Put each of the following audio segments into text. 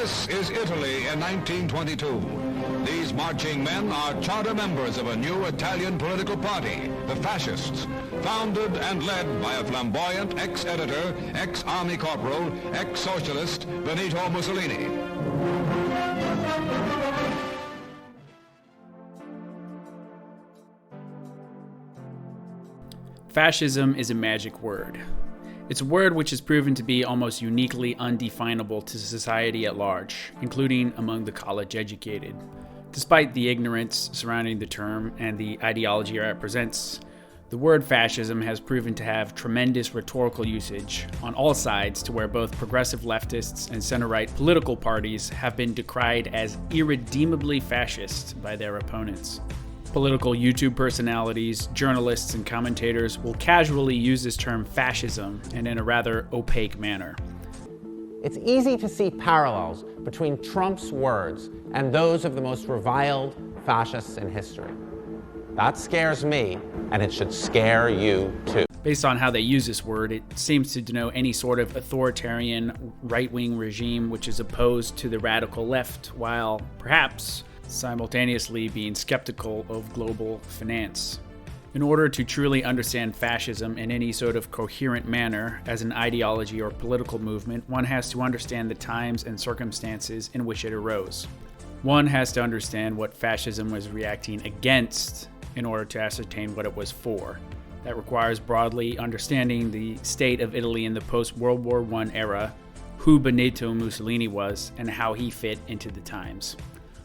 This is Italy in 1922. These marching men are charter members of a new Italian political party, the Fascists, founded and led by a flamboyant ex-editor, ex-army corporal, ex-socialist Benito Mussolini. Fascism is a magic word. It's a word which has proven to be almost uniquely undefinable to society at large, including among the college-educated. Despite the ignorance surrounding the term and the ideology it represents, the word fascism has proven to have tremendous rhetorical usage on all sides, to where both progressive leftists and center-right political parties have been decried as irredeemably fascist by their opponents. Political YouTube personalities, journalists, and commentators will casually use this term fascism, and in a rather opaque manner. It's easy to see parallels between Trump's words and those of the most reviled fascists in history. That scares me, and it should scare you too. Based on how they use this word, it seems to denote any sort of authoritarian right-wing regime which is opposed to the radical left, while perhaps simultaneously being skeptical of global finance. In order to truly understand fascism in any sort of coherent manner as an ideology or political movement, one has to understand the times and circumstances in which it arose. One has to understand what fascism was reacting against in order to ascertain what it was for. That requires broadly understanding the state of Italy in the post-World War I era, who Benito Mussolini was, and how he fit into the times.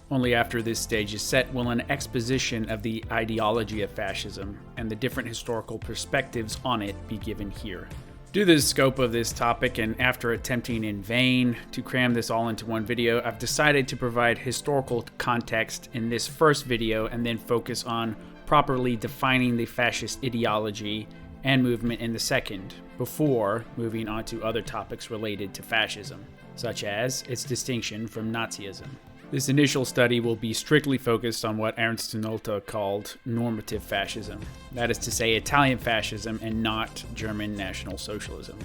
Only after this stage is set will an exposition of the ideology of fascism and the different historical perspectives on it be given here. Due to the scope of this topic, and after attempting in vain to cram this all into one video, I've decided to provide historical context in this first video and then focus on properly defining the fascist ideology and movement in the second, before moving on to other topics related to fascism, such as its distinction from Nazism. This initial study will be strictly focused on what Ernst Nolte called normative fascism, that is to say Italian fascism and not German National Socialism,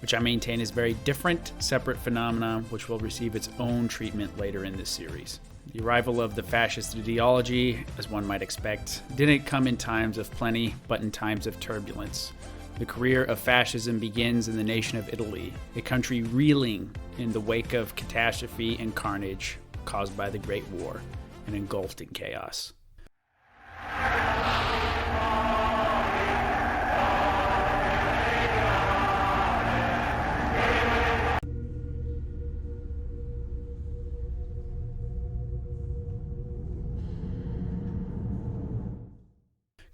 which I maintain is a very different, separate phenomenon which will receive its own treatment later in this series. The arrival of the fascist ideology, as one might expect, didn't come in times of plenty, but in times of turbulence. The career of fascism begins in the nation of Italy, a country reeling in the wake of catastrophe and carnage caused by the Great War and engulfed in chaos.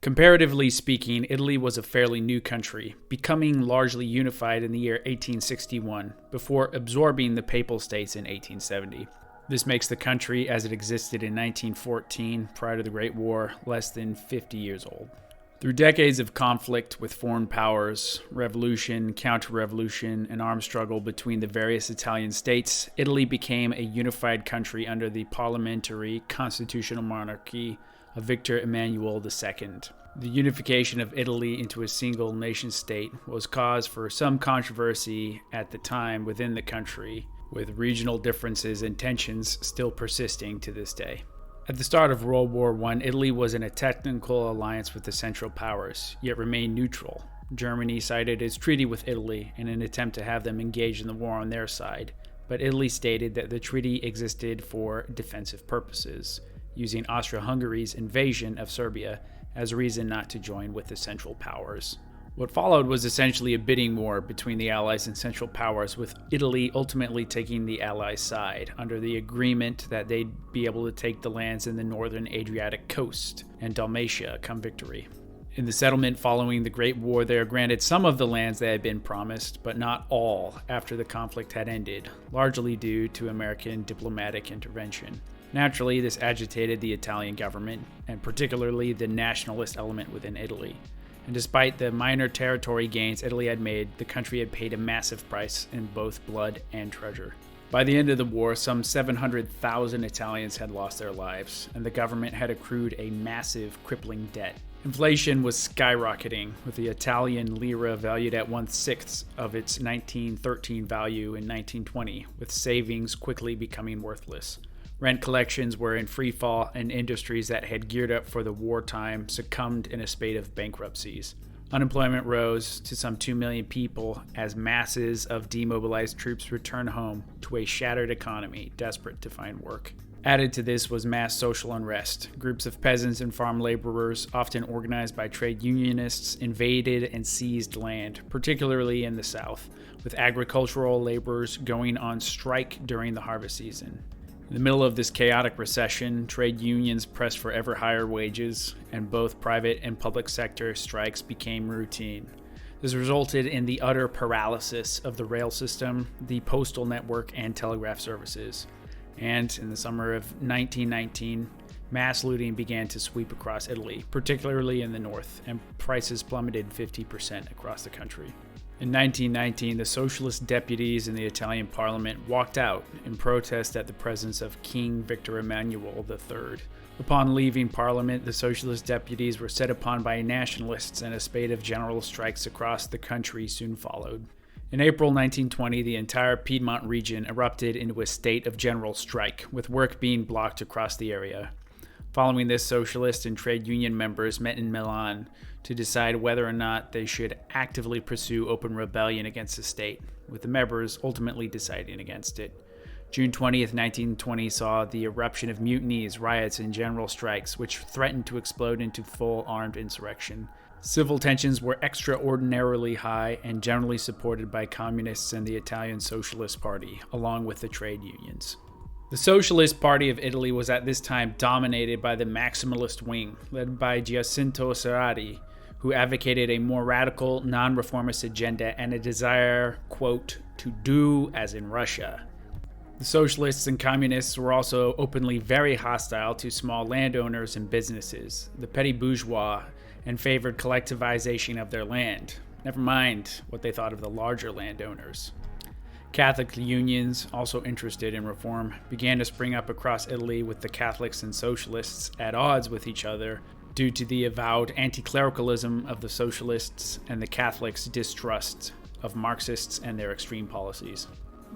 Comparatively speaking, Italy was a fairly new country, becoming largely unified in the year 1861, before absorbing the Papal States in 1870. This makes the country, as it existed in 1914, prior to the Great War, less than 50 years old. Through decades of conflict with foreign powers, revolution, counter-revolution, and armed struggle between the various Italian states, Italy became a unified country under the parliamentary constitutional monarchy of Victor Emmanuel II. The unification of Italy into a single nation-state was cause for some controversy at the time within the country, with regional differences and tensions still persisting to this day. At the start of World War I, Italy was in a technical alliance with the Central Powers, yet remained neutral. Germany sided its treaty with Italy in an attempt to have them engage in the war on their side, but Italy stated that the treaty existed for defensive purposes, using Austria-Hungary's invasion of Serbia as a reason not to join with the Central Powers. What followed was essentially a bidding war between the Allies and Central Powers, with Italy ultimately taking the Allies' side, under the agreement that they'd be able to take the lands in the northern Adriatic coast and Dalmatia come victory. In the settlement following the Great War, they are granted some of the lands they had been promised, but not all after the conflict had ended, largely due to American diplomatic intervention. Naturally, this agitated the Italian government, and particularly the nationalist element within Italy. And despite the minor territory gains Italy had made, the country had paid a massive price in both blood and treasure. By the end of the war, some 700,000 Italians had lost their lives, and the government had accrued a massive, crippling debt. Inflation was skyrocketing, with the Italian lira valued at 1/6 of its 1913 value in 1920, with savings quickly becoming worthless. Rent collections were in free fall, and industries that had geared up for the wartime succumbed in a spate of bankruptcies. Unemployment rose to some 2 million people as masses of demobilized troops returned home to a shattered economy, desperate to find work. Added to this was mass social unrest. Groups of peasants and farm laborers, often organized by trade unionists, invaded and seized land, particularly in the South, with agricultural laborers going on strike during the harvest season. In the middle of this chaotic recession, trade unions pressed for ever higher wages, and both private and public sector strikes became routine. This resulted in the utter paralysis of the rail system, the postal network, and telegraph services. And in the summer of 1919, mass looting began to sweep across Italy, particularly in the north, and prices plummeted 50% across the country. In 1919, the socialist deputies in the Italian parliament walked out in protest at the presence of King Victor Emmanuel III. Upon leaving parliament, the socialist deputies were set upon by nationalists, and a spate of general strikes across the country soon followed. In April 1920, the entire Piedmont region erupted into a state of general strike, with work being blocked across the area. Following this, socialist and trade union members met in Milan to decide whether or not they should actively pursue open rebellion against the state, with the members ultimately deciding against it. June 20th, 1920 saw the eruption of mutinies, riots, and general strikes, which threatened to explode into full armed insurrection. Civil tensions were extraordinarily high and generally supported by communists and the Italian Socialist Party, along with the trade unions. The Socialist Party of Italy was at this time dominated by the maximalist wing, led by Giacinto Cerati, who advocated a more radical, non-reformist agenda and a desire, quote, to do as in Russia. The socialists and communists were also openly very hostile to small landowners and businesses, the petty bourgeois, and favored collectivization of their land, never mind what they thought of the larger landowners. Catholic unions, also interested in reform, began to spring up across Italy, with the Catholics and socialists at odds with each other due to the avowed anti-clericalism of the socialists and the Catholics' distrust of Marxists and their extreme policies.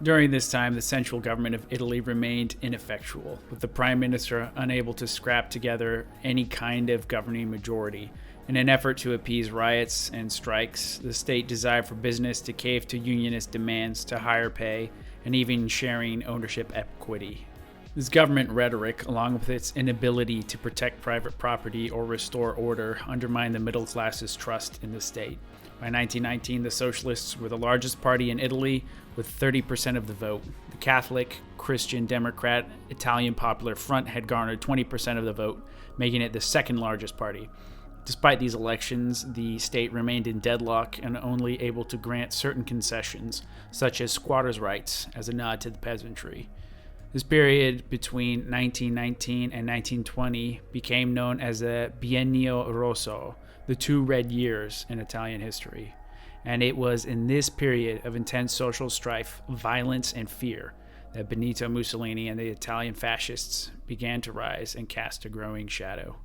During this time, the central government of Italy remained ineffectual, with the prime minister unable to scrap together any kind of governing majority. In an effort to appease riots and strikes, the state desired for business to cave to unionist demands to higher pay and even sharing ownership equity. This government rhetoric, along with its inability to protect private property or restore order, undermined the middle class's trust in the state. By 1919, the socialists were the largest party in Italy, with 30% of the vote. The Catholic, Christian Democrat, Italian Popular Front had garnered 20% of the vote, making it the second largest party. Despite these elections, the state remained in deadlock and only able to grant certain concessions, such as squatters' rights, as a nod to the peasantry. This period between 1919 and 1920 became known as the Biennio Rosso, the 2 red years in Italian history. And it was in this period of intense social strife, violence, and fear that Benito Mussolini and the Italian fascists began to rise and cast a growing shadow.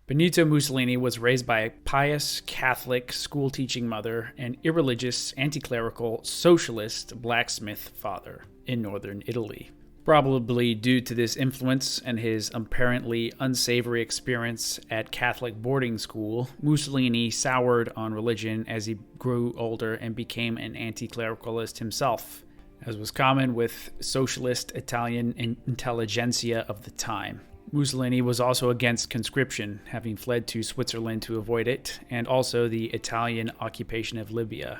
Benito Mussolini was raised by a pious Catholic school-teaching mother and irreligious, anti-clerical, socialist blacksmith father in northern Italy. Probably due to this influence and his apparently unsavory experience at Catholic boarding school, Mussolini soured on religion as he grew older and became an anti-clericalist himself, as was common with socialist Italian intelligentsia of the time. Mussolini was also against conscription, having fled to Switzerland to avoid it, and also the Italian occupation of Libya.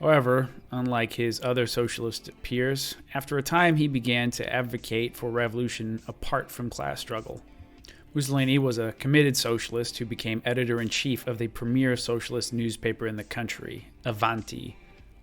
However, unlike his other socialist peers, after a time he began to advocate for revolution apart from class struggle. Mussolini was a committed socialist who became editor-in-chief of the premier socialist newspaper in the country, Avanti.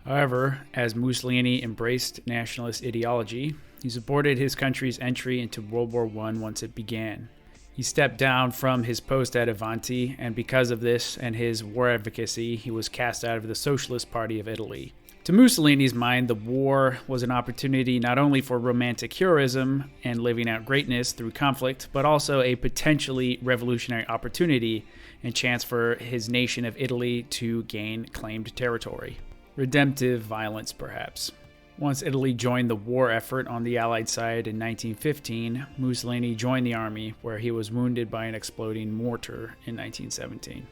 However, as Mussolini embraced nationalist ideology, he supported his country's entry into World War I once it began. He stepped down from his post at Avanti, and because of this and his war advocacy, he was cast out of the Socialist Party of Italy. To Mussolini's mind, the war was an opportunity not only for romantic heroism and living out greatness through conflict, but also a potentially revolutionary opportunity and chance for his nation of Italy to gain claimed territory. Redemptive violence, perhaps. Once Italy joined the war effort on the Allied side in 1915, Mussolini joined the army, where he was wounded by an exploding mortar in 1917.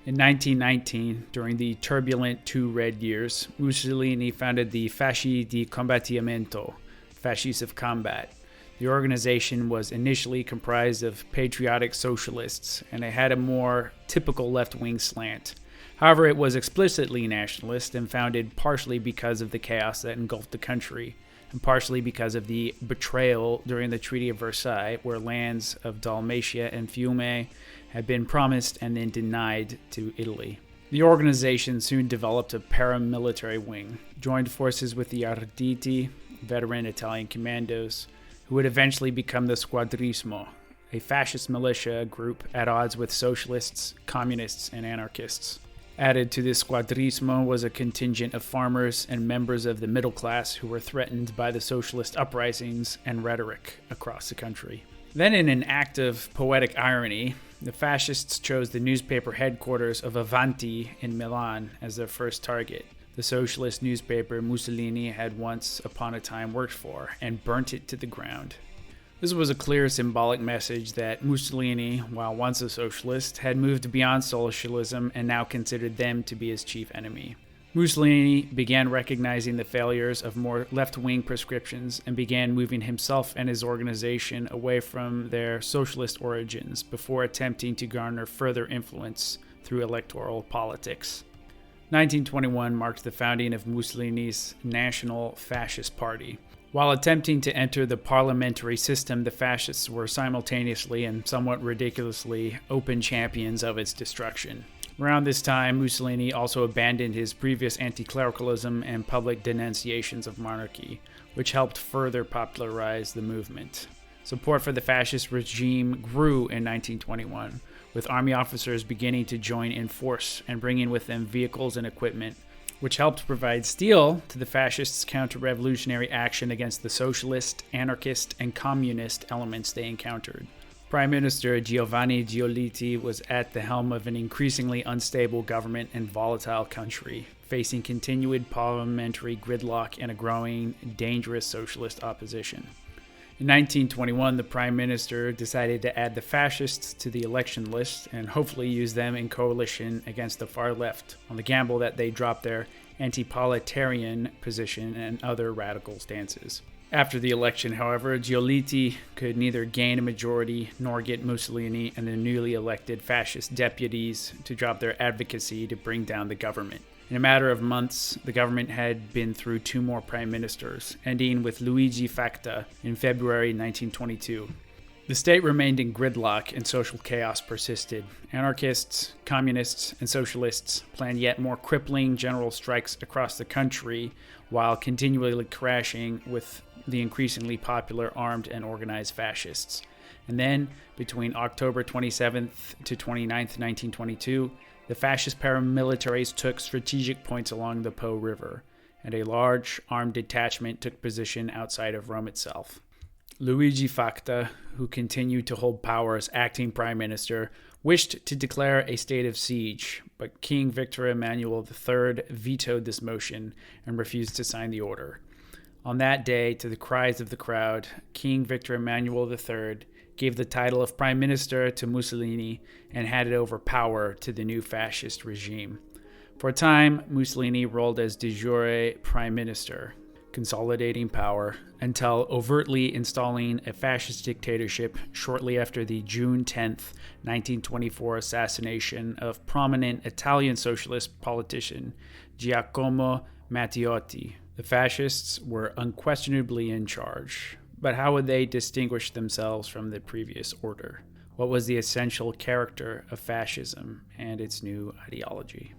In 1919, during the turbulent Two Red Years, Mussolini founded the Fasci di Combattimento, Fascists of Combat. The organization was initially comprised of patriotic socialists, and it had a more typical left-wing slant. However, it was explicitly nationalist and founded partially because of the chaos that engulfed the country, and partially because of the betrayal during the Treaty of Versailles, where lands of Dalmatia and Fiume had been promised and then denied to Italy. The organization soon developed a paramilitary wing, joined forces with the Arditi, veteran Italian commandos, who would eventually become the Squadrismo, a fascist militia group at odds with socialists, communists, and anarchists. Added to this Squadrismo was a contingent of farmers and members of the middle class who were threatened by the socialist uprisings and rhetoric across the country. Then, in an act of poetic irony, the fascists chose the newspaper headquarters of Avanti in Milan as their first target, the socialist newspaper Mussolini had once upon a time worked for, and burnt it to the ground. This was a clear symbolic message that Mussolini, while once a socialist, had moved beyond socialism and now considered them to be his chief enemy. Mussolini began recognizing the failures of more left-wing prescriptions and began moving himself and his organization away from their socialist origins before attempting to garner further influence through electoral politics. 1921 marked the founding of Mussolini's National Fascist Party. While attempting to enter the parliamentary system, the fascists were simultaneously and somewhat ridiculously open champions of its destruction. Around this time, Mussolini also abandoned his previous anti-clericalism and public denunciations of monarchy, which helped further popularize the movement. Support for the fascist regime grew in 1921, with army officers beginning to join in force and bringing with them vehicles and equipment, which helped provide steel to the fascists' counter-revolutionary action against the socialist, anarchist, and communist elements they encountered. Prime Minister Giovanni Giolitti was at the helm of an increasingly unstable government and volatile country, facing continued parliamentary gridlock and a growing, dangerous socialist opposition. In 1921, the Prime Minister decided to add the fascists to the election list and hopefully use them in coalition against the far left, on the gamble that they drop their anti-proletarian position and other radical stances. After the election, however, Giolitti could neither gain a majority nor get Mussolini and the newly elected fascist deputies to drop their advocacy to bring down the government. In a matter of months, the government had been through two more prime ministers, ending with Luigi Facta in February 1922. The state remained in gridlock and social chaos persisted. Anarchists, communists, and socialists planned yet more crippling general strikes across the country while continually crashing with the increasingly popular armed and organized fascists. And then, between October 27th to 29th, 1922, the fascist paramilitaries took strategic points along the Po River, and a large armed detachment took position outside of Rome itself. Luigi Facta, who continued to hold power as acting prime minister, wished to declare a state of siege, but King Victor Emmanuel III vetoed this motion and refused to sign the order. On that day, to the cries of the crowd, King Victor Emmanuel III gave the title of Prime Minister to Mussolini and handed over power to the new fascist regime. For a time, Mussolini rolled as de jure Prime Minister, consolidating power, until overtly installing a fascist dictatorship shortly after the June 10th, 1924 assassination of prominent Italian socialist politician Giacomo Matteotti. The fascists were unquestionably in charge, but how would they distinguish themselves from the previous order? What was the essential character of fascism and its new ideology?